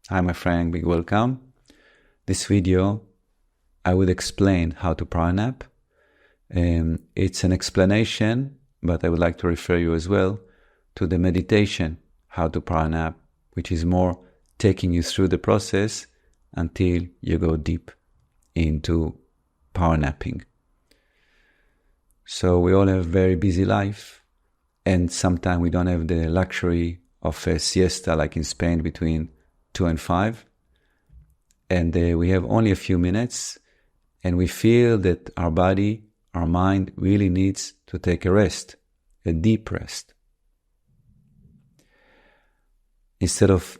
Hi my friend, big welcome. This video I would explain how to powernap. It's an explanation, but I would like to refer you as well to the meditation how to powernap, which is more taking you through the process until you go deep into powernapping. So we all have a very busy life, and sometimes we don't have the luxury of a siesta like in Spain between 2 and 5, and we have only a few minutes, and we feel that our body, our mind really needs to take a rest, a deep rest. Instead of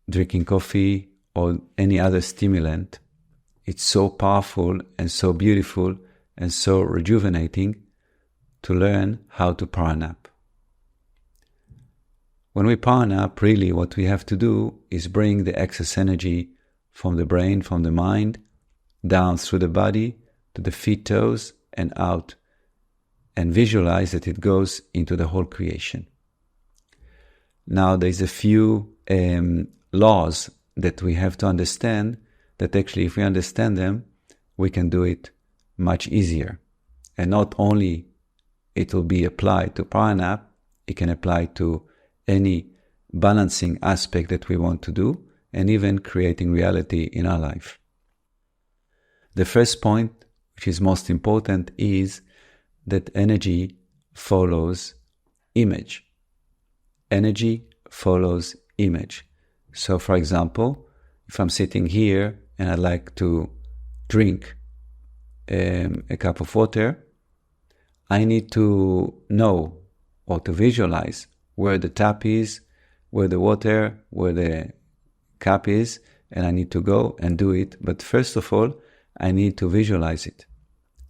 drinking coffee or any other stimulant, it's so powerful and so beautiful and so rejuvenating to learn how to powernap. When we powernap, really what we have to do is bring the excess energy from the brain, from the mind, down through the body to the feet, toes, and out, and visualize that it goes into the whole creation. Now there's a few laws that we have to understand, that actually if we understand them, we can do it much easier. And not only it will be applied to powernap, it can apply to any balancing aspect that we want to do, and even creating reality in our life. The first point, which is most important, is that energy follows image. Energy follows image. So for example, if I'm sitting here and I'd like to drink a cup of water, I need to know or to visualize where the tap is, where the water, where the cup is, and I need to go and do it. But first of all, I need to visualize it,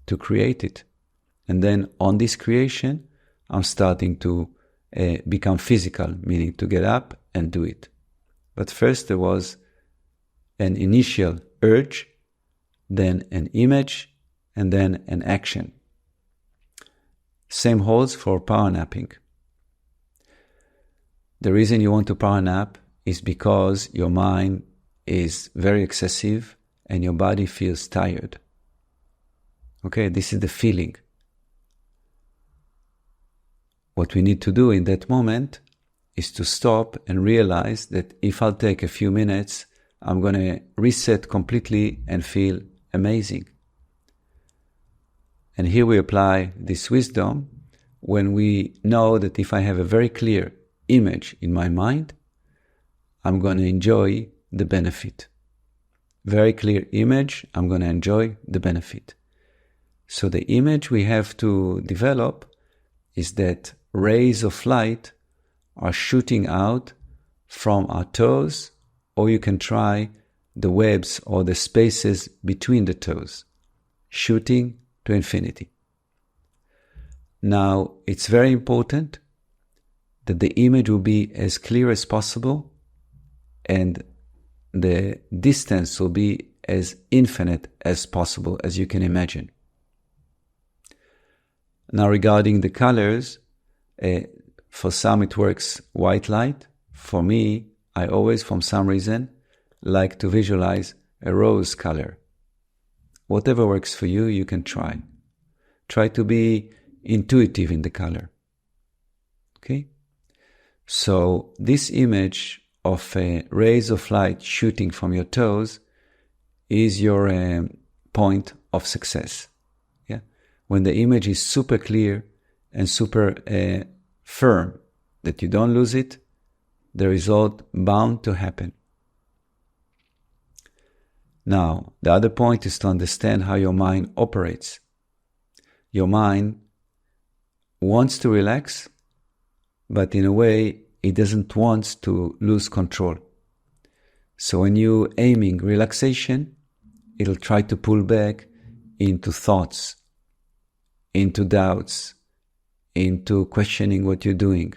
to create it. And then on this creation, I'm starting to become physical, meaning to get up and do it. But first there was an initial urge, then an image, and then an action. Same holds for powernapping. The reason you want to powernap is because your mind is very excessive and your body feels tired. Okay, this is the feeling. What we need to do in that moment is to stop and realize that if I'll take a few minutes, I'm going to reset completely and feel amazing. And here we apply this wisdom when we know that if I have a very clear image in my mind, I'm going to enjoy the benefit. Very clear image, I'm going to enjoy the benefit. So the image we have to develop is that rays of light are shooting out from our toes, or you can try the webs or the spaces between the toes, shooting to infinity. Now, it's very important that the image will be as clear as possible and the distance will be as infinite as possible as you can imagine. Now regarding the colors, for some it works white light. For me, I always, for some reason, like to visualize a rose color. Whatever works for you, you can try. Try to be intuitive in the color. Okay? So this image of rays of light shooting from your toes is your point of success. Yeah, when the image is super clear and super firm, that you don't lose it, the result bound to happen. Now, the other point is to understand how your mind operates. Your mind wants to relax, but in a way, it doesn't want to lose control. So when you're aiming relaxation, it'll try to pull back into thoughts, into doubts, into questioning what you're doing.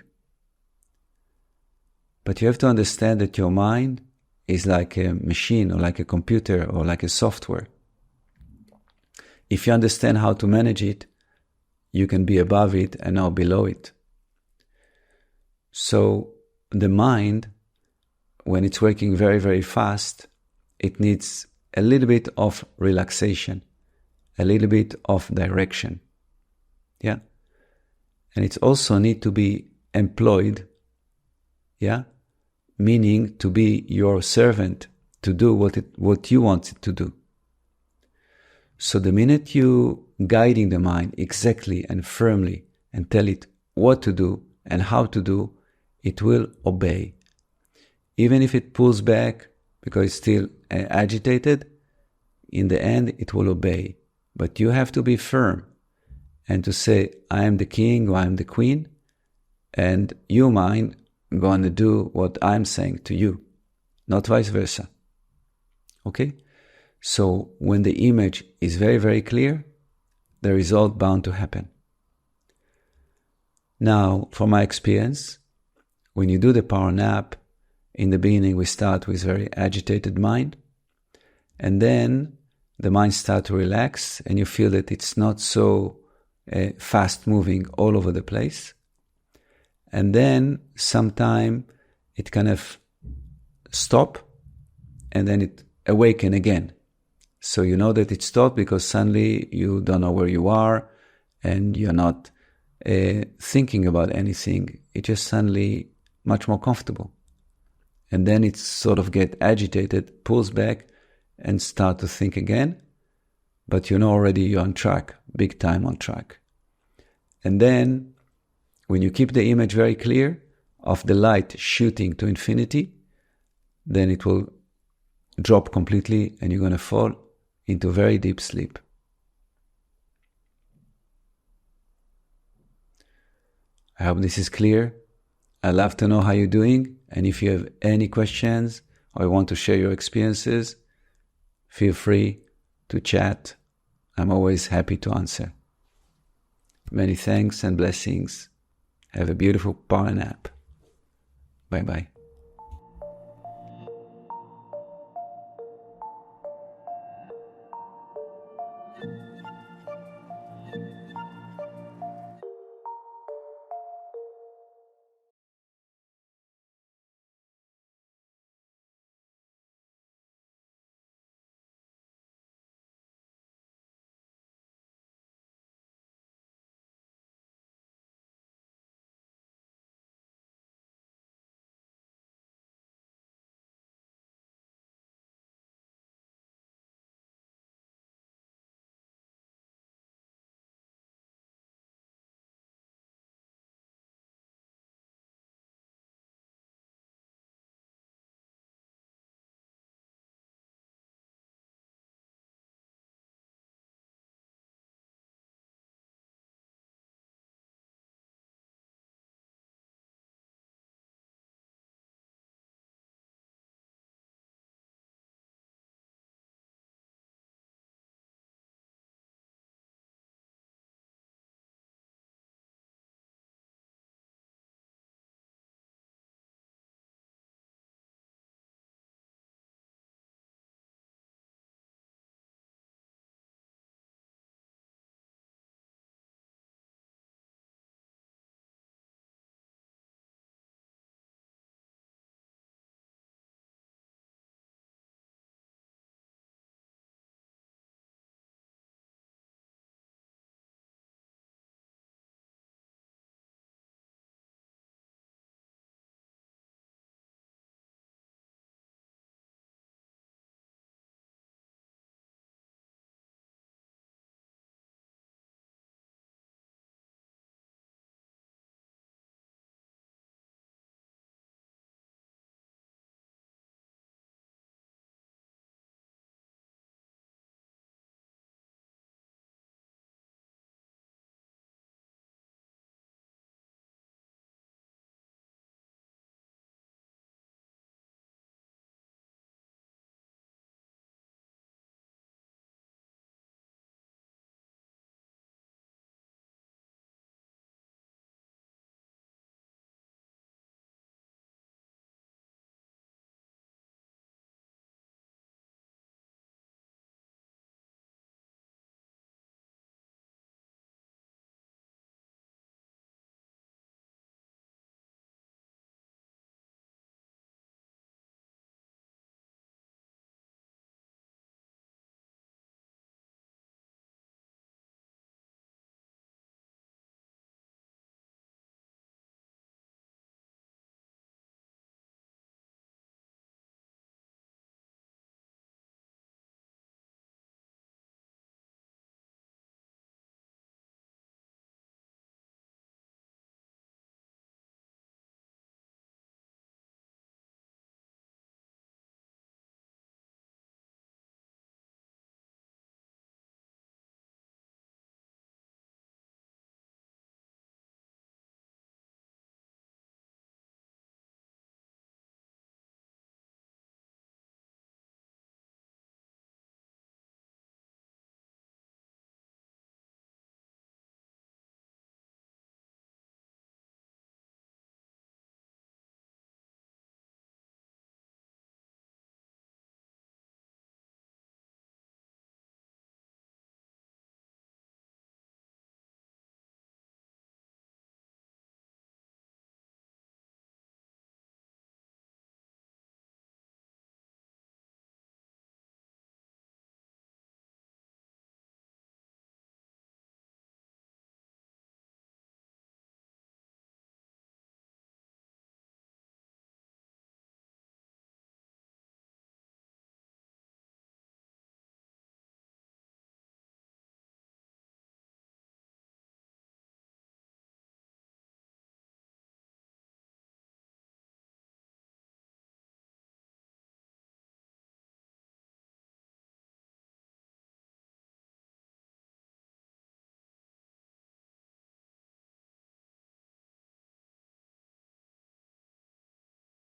But you have to understand that your mind is like a machine or like a computer or like a software. If you understand how to manage it, you can be above it and not below it. So the mind when it's working very, very fast, it needs a little bit of relaxation, a little bit of direction. Yeah? And it also need to be employed, yeah? Meaning to be your servant, to do what you want it to do. So the minute you guiding the mind exactly and firmly and tell it what to do and how to do, it will obey. Even if it pulls back because it's still agitated, in the end it will obey. But you have to be firm and to say, I am the king or I am the queen, and you, mind, going to do what I'm saying to you, not vice versa. Okay? So when the image is very, very clear, the result bound to happen. Now, from my experience, when you do the power nap, in the beginning we start with very agitated mind, and then the mind starts to relax and you feel that it's not so fast moving all over the place. And then sometime it kind of stop and then it awaken again. So you know that it stopped because suddenly you don't know where you are and you're not thinking about anything. It just suddenly much more comfortable. And then it sort of get agitated, pulls back and start to think again. But you know already you're on track, big time on track. And then when you keep the image very clear of the light shooting to infinity, then it will drop completely and you're going to fall into very deep sleep. I hope this is clear. I'd love to know how you're doing, and if you have any questions or want to share your experiences, feel free to chat. I'm always happy to answer. Many thanks and blessings. Have a beautiful power nap. Bye-bye.